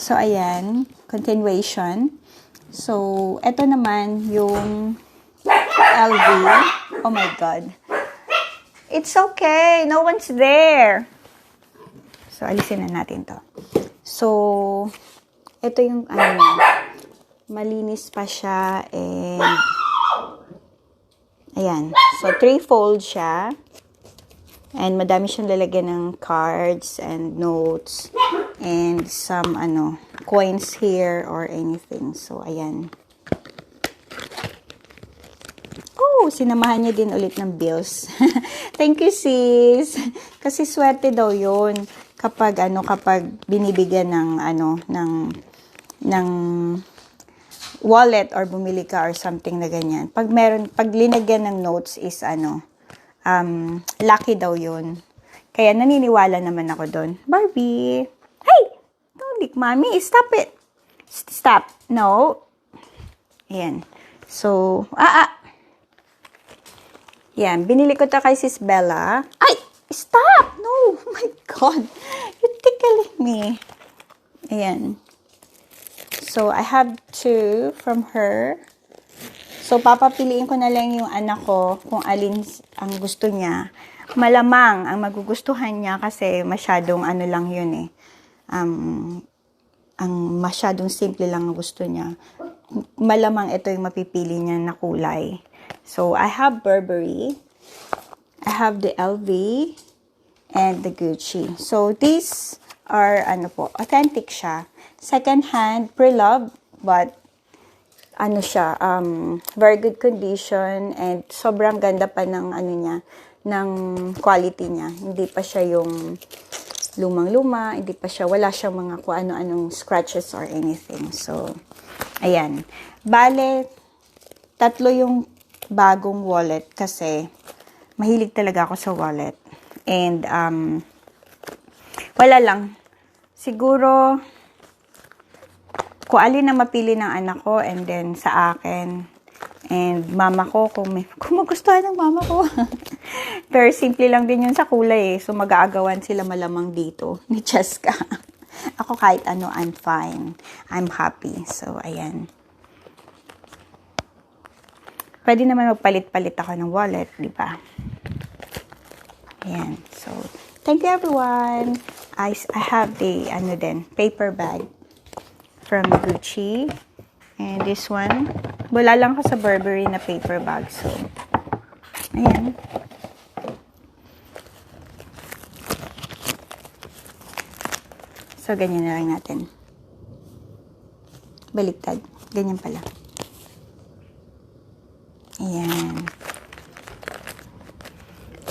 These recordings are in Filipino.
So, ayan. Continuation. So, eto naman yung LV. Oh my God. It's okay. No one's there. So, alisin na natin to. So, ito yung malinis pa siya and ayan. So, 3-fold siya. And madami siyang lalagyan ng cards and notes and some coins here or anything. So, ayan. Oh, sinamahan niya din ulit ng bills. Thank you, sis. Kasi swerte daw 'yon kapag kapag binibigyan ng wallet or bumili ka or something na ganyan. Pag linagyan ng notes is lucky daw 'yon. Kaya naniniwala naman ako doon. Barbie. Hey! Don't lick mommy. Stop it. Stop. No. Ayan. So, yan, binili ko to kay Sis Bella. Ay! Stop! No! Oh my God! You're tickling me. Ayan. So, I have two from her. So, papapiliin ko na lang yung anak ko kung alin ang gusto niya. Malamang ang magugustuhan niya kasi masyadong lang yun eh. Ang masyadong simple lang ang gusto niya. Malamang ito yung mapipili niya na kulay. So, I have Burberry, I have the LV, and the Gucci. So, these are, authentic siya. Second hand, pre-loved, but, siya, very good condition, and sobrang ganda pa ng, ng quality niya. Hindi pa siya yung lumang-luma, wala siyang mga kung ano-anong scratches or anything. So, ayan. Bale, 3 yung bagong wallet kasi mahilig talaga ako sa wallet. And, wala lang. Siguro, kung alin na mapili ng anak ko and then sa akin. And mama ko, kung magustuhan ng mama ko. Pero simple lang din yun sa kulay eh. So, mag-aagawan sila malamang dito ni Cheska. Ako kahit I'm fine. I'm happy. So, ayan. Pwede naman magpalit-palit ako ng wallet, di ba? Ayan. So, thank you everyone. I have the, paper bag from Gucci. And this one, wala lang ako sa Burberry na paper bag. So, ayan. So, ganyan na lang natin. Baliktad. Ganyan pala. Ayan.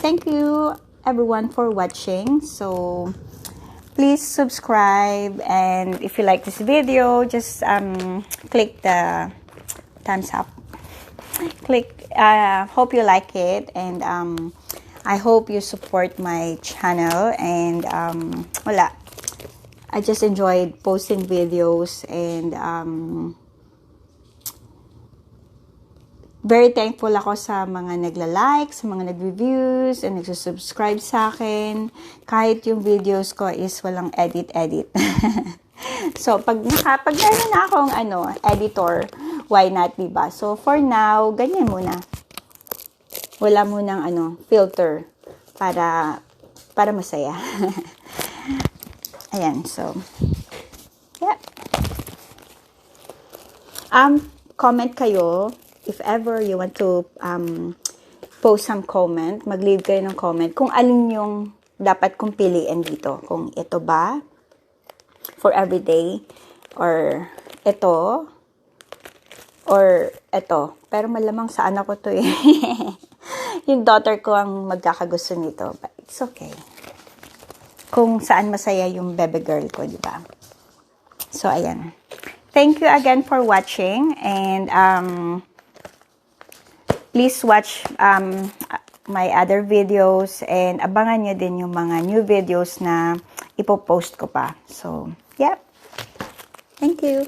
Thank you everyone for watching. So, please subscribe, and if you like this video, just click the thumbs up. Hope you like it, and I hope you support my channel. And wala, I just enjoyed posting videos, and very thankful ako sa mga nagla-like, sa mga nag-reviews, and nagsusubscribe sa akin. Kahit yung videos ko is walang edit. So, pag meron na akong editor, why not, diba? So, for now, ganyan muna. Wala munang filter para masaya. Ayan, so, yeah. Comment kayo. If ever you want to post some comment, mag-leave kayo ng comment kung alin yung dapat kong piliin dito. Kung ito ba, for everyday, or ito, or ito. Pero malamang sa anak ko to eh. Yung daughter ko ang magkakagusto nito. But it's okay. Kung saan masaya yung baby girl ko, di ba? So, ayan. Thank you again for watching, and please watch my other videos, and abangan nyo din yung mga new videos na ipopost ko pa. So, yeah. Thank you.